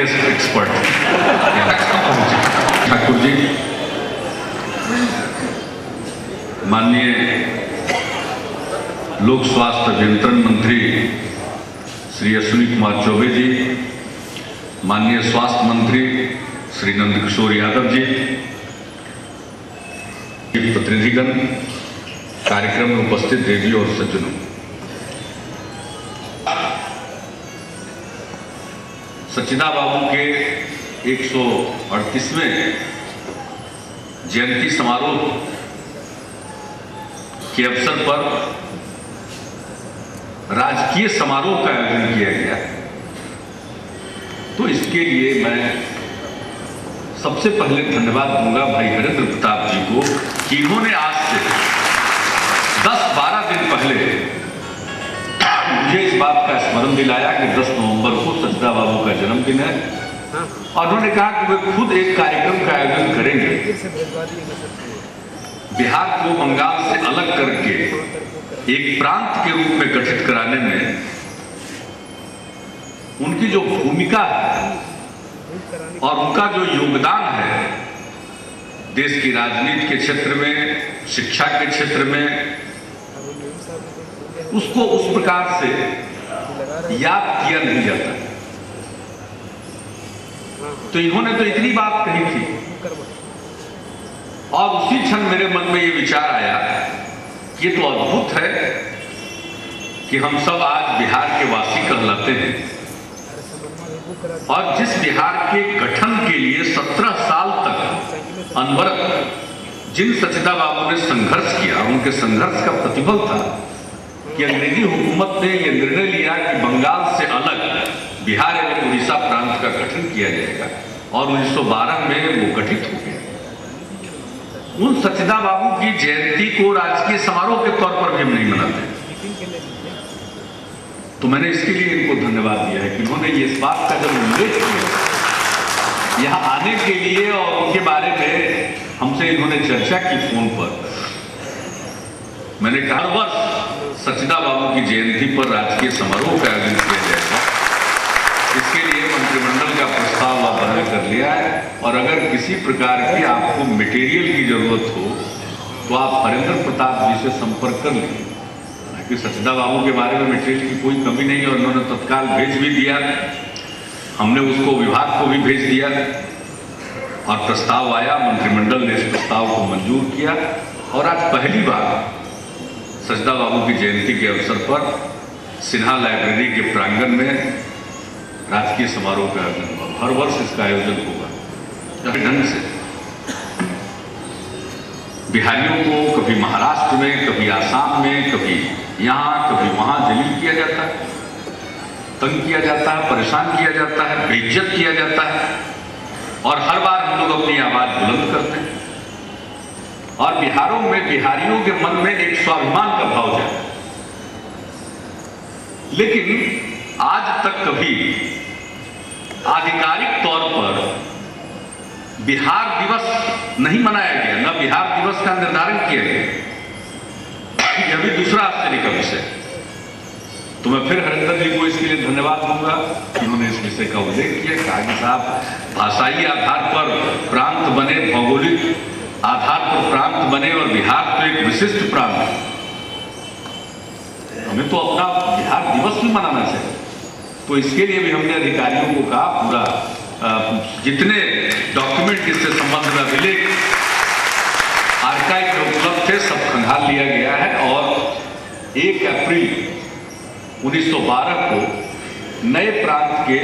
Guest expert Thakur ji, माननीय लोक स्वास्थ्य अभियंत्रण मंत्री श्री अश्विनी कुमार चौबे जी, माननीय स्वास्थ्य मंत्री श्री नंदकिशोर यादव जी, प्रतिनिधिगण, कार्यक्रम में उपस्थित देवी और सज्जनों, सचिदा बाबू के 138वें जयंती समारोह के अवसर पर राजकीय समारोह का आयोजन किया गया। तो इसके लिए मैं सबसे पहले धन्यवाद दूंगा भाई हरेंद्र प्रताप जी को कि इन्होंने आज से 10-12 दिन पहले मुझे इस बात का स्मरण दिलाया कि 10 नवंबर को सचिदा बाबू का जन्मदिन है, और उन्होंने कहा कि वे खुद एक कार्यक्रम का आयोजन करेंगे, बिहार को बंगाल से अलग करके एक प्रांत के रूप में गठित कराने में उनकी जो भूमिका है और उनका जो योगदान है देश की राजनीति के क्षेत्र में, शिक्षा के क्षेत्र में, उसको उस प्रकार से याद किया नहीं जाता। तो इन्होंने तो इतनी बात कही थी, और उसी क्षण मेरे मन में ये विचार आया कि ये तो अद्भुत है कि हम सब आज बिहार के वासी कहलाते हैं, और जिस बिहार के गठन के लिए 17 साल तक अनवरत जिन सचिदा बाबू ने संघर्ष किया, उनके संघर्ष का प्रतिफल था कि अंग्रेजी हुकूमत ने यह निर्णय लिया कि बंगाल से अलग बिहार एवं उड़ीसा प्रांत का गठन किया जाएगा, और 1912 में वो गठित हो गया। उन सचिदा बाबू की जयंती को राजकीय समारोह के तौर पर भी हम नहीं मनाते, तो मैंने इसके लिए इनको धन्यवाद दिया है कि उन्होंने ये इस बात का जब उल्लेख किया यहाँ आने के लिए, और उनके बारे में हमसे इन्होंने चर्चा की फोन पर। मैंने कहा हर वर्ष सचिदा बाबू की जयंती पर राजकीय समारोह का आयोजन किया जाएगा, इसके लिए मंत्रिमंडल का प्रस्ताव आप बना कर लिया है, और अगर किसी प्रकार की आपको मटेरियल की जरूरत हो तो आप हरेंद्र प्रताप जी से संपर्क कर लीजिए, कि सचिदा बाबू के बारे में मटेरियल की कोई कमी नहीं है, और उन्होंने तत्काल भेज भी दिया। हमने उसको विभाग को भी भेज दिया, और प्रस्ताव आया, मंत्रिमंडल ने इस प्रस्ताव को मंजूर किया, और आज पहली बार सचिदा बाबू की जयंती के अवसर पर सिन्हा लाइब्रेरी के प्रांगण में राजकीय समारोह का आयोजन होगा। हर वर्ष इसका आयोजन होगा ढंग से। बिहारियों को कभी महाराष्ट्र में, कभी आसाम में, कभी यहाँ, कभी वहाँ जलील किया जाता है, तंग किया जाता है, परेशान किया जाता है, बेइज्जत किया जाता है, और हर बार हम लोग अपनी आवाज बुलंद करते हैं, और बिहारियों के मन में एक स्वाभिमान का भाव जाता है। लेकिन आज तक कभी आधिकारिक तौर पर बिहार दिवस नहीं मनाया गया, न बिहार दिवस का निर्धारण किया गया। यह भी दूसरा आश्चर्य का विषय। तो मैं फिर हरेंद्र जी को इसके लिए धन्यवाद दूंगा कि उन्होंने इस विषय का उल्लेख किया। कहा कि साहब भाषाई आधार पर प्रांत बने, भौगोलिक आधार पर प्रांत बने, और बिहार तो एक विशिष्ट प्रांत है, हमें तो अपना बिहार दिवस भी मनाना चाहिए। तो इसके लिए भी हमने अधिकारियों को कहा पूरा जितने डॉक्यूमेंट इससे संबंध में अभिलेख आर्काइव में उपलब्ध थे सब खंगाल लिया गया है, और 1 अप्रैल 1912 को नए प्रांत के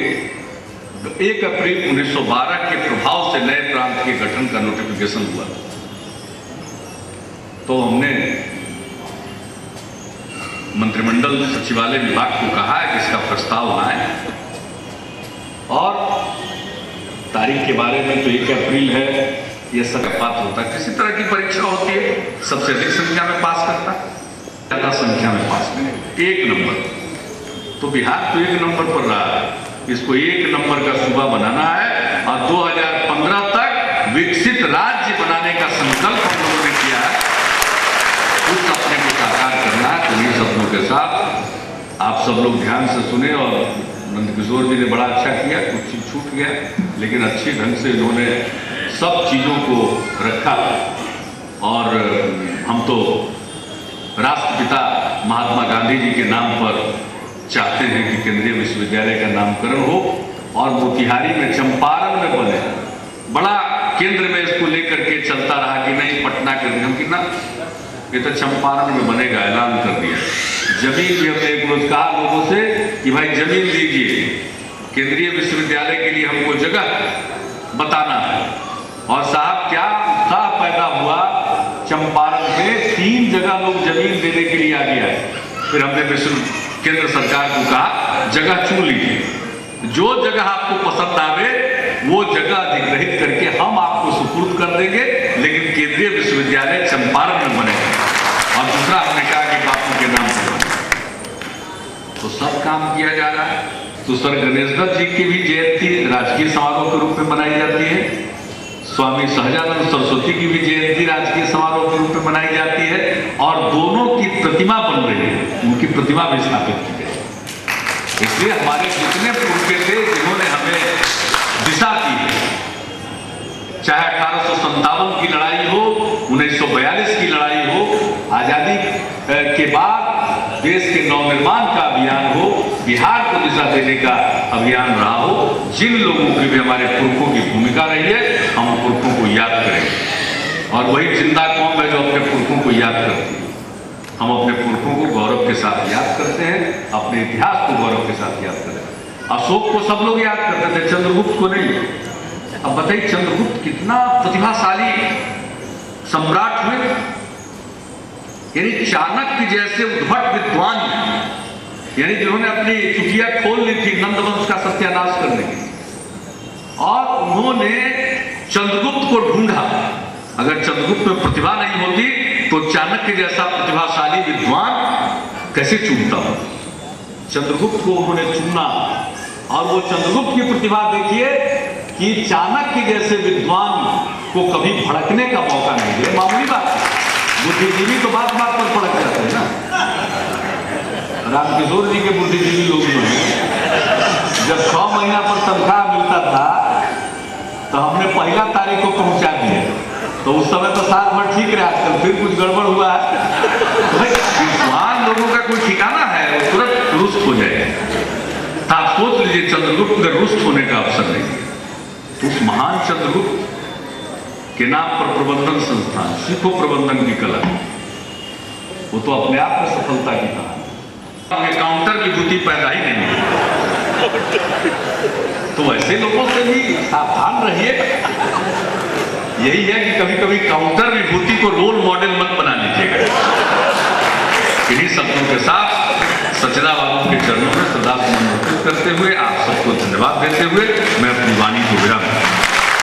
1 अप्रैल 1912 के प्रभाव से नए प्रांत के गठन का नोटिफिकेशन हुआ। तो हमने मंत्रिमंडल सचिवालय विभाग को कहा है कि इसका प्रस्ताव आए, और तारीख के बारे में तो 1 अप्रैल है, यह सकपात होता है। किसी तरह की परीक्षा होती है, सबसे अधिक संख्या में पास करता है, ज्यादा संख्या में पास करें 1 नंबर। तो बिहार तो 1 नंबर पर रहा है, इसको 1 नंबर का सूबा बनाना है, और 2015 तक विकसित राज्य बनाने का संकल्प हम लोगों ने किया है। उस सपने को साकार करना है। तो इन सपनों के साथ आप सब लोग ध्यान से सुने और नंदकिशोर जी ने बड़ा अच्छा किया, कुछ चीज छूट गया, लेकिन अच्छे ढंग से इन्होंने सब चीज़ों को रखा। और हम तो राष्ट्रपिता महात्मा गांधी जी के नाम पर चाहते हैं कि केंद्रीय विश्वविद्यालय का नामकरण हो और मोतिहारी में, चंपारण में बने। बड़ा केंद्र में इसको लेकर के चलता रहा कि नहीं पटना के हम कि ना, ये तो चंपारण में बनेगा, ऐलान कर दिया। जमीन भी हमने एक रोज कहा लोगों से कि भाई जमीन दीजिए, केंद्रीय विश्वविद्यालय के लिए हमको जगह बताना है। और साहब क्या उत्साह पैदा हुआ, चंपारण में 3 जगह लोग जमीन देने के लिए आ गया है। फिर हमने केंद्र सरकार को कहा जगह चुन लीजिए, जो जगह आपको पसंद आवे वो जगह अधिग्रहित करके हम आपको सुपुर्द कर देंगे, लेकिन केंद्रीय विश्वविद्यालय चंपारण में बनेगा। और दूसरा हमने कहा कि बापू के नाम पर बने। तो सब काम किया जा रहा है। तो सर गणेश दत्त जी की भी जयंती राजकीय समारोह के रूप में मनाई जाती है। स्वामी सहजानंद सरस्वती की भी जयंती राजकीय समारोह के रूप में मनाई जाती है। और दोनों की प्रतिमा बन रही है, उनकी प्रतिमा भी स्थापित की गई। इसलिए हमारे जितने पुरखे थे जिन्होंने हमें दिशा दी है, चाहे 1857 की लड़ाई हो, 1942 की लड़ाई हो, आजादी के बाद देश के नवनिर्माण का अभियान हो, बिहार को दिशा देने का अभियान रहा हो, जिन लोगों की भी हमारे पुरखों की भूमिका रही है, हम पुरखों को याद करेंगे। और वही जिंदा कौम है जो अपने पुरखों को याद करती है। हम अपने पुरखों को गौरव के साथ याद करते हैं, अपने इतिहास को गौरव के साथ याद करते हैं। अशोक को सब लोग याद करते थे, चंद्रगुप्त को नहीं। अब बताइए चंद्रगुप्त कितना प्रतिभाशाली सम्राट हुए। यानी चाणक्य जैसे उद्भट विद्वान, यानी जिन्होंने अपनी चुटिया खोल ली थी नंदवंश का सत्यानाश करने की, और उन्होंने चंद्रगुप्त को ढूंढा। अगर चंद्रगुप्त में प्रतिभा नहीं होती तो चाणक्य जैसा प्रतिभाशाली विद्वान कैसे चुनता हो। चंद्रगुप्त को उन्होंने चुना, और वो चंद्रगुप्त की प्रतिभा देखिए कि चाणक्य जैसे विद्वान को कभी भड़कने का मौका नहीं दिया। मामूली बात है, बुद्धिजीवी तो बात बात पर भड़क जाते हैं ना। रामकिशोर जी के बुद्धिजीवी लोग जो हैं, जब 6 महीना पर तनख्वाह मिलता था तो हमने 1 तारीख को पहुंचा दिया। तो उस समय तो साल भर ठीक रहा, आजकल फिर कुछ गड़बड़ हुआ है। विद्वान लोगों का कोई ठिकाना है, वो तुरंत रुष्ट हो जाएगा। आप सोच लीजिए चंद्रगुप्त ने रुष्ट होने का अवसर नहीं दिया। तो उस महान चंद्रगुप्त के नाम पर प्रबंधन संस्थान, सीखो प्रबंधन की कला, वो तो अपने आप में सफलता की कहानी। काउंटर की बुद्धि पैदा ही नहीं हुई। तो ऐसे लोगों से भी सावधान रहिए। यही है कि कभी कभी काउंटर विभूति को रोल मॉडल मत बना लीजिएगा। इन्हीं शब्दों के साथ सचना बाबू के चरणों में श्रद्धा सुमन अर्पित करते हुए आप सबको धन्यवाद देते हुए मैं अपनी वाणी को विराम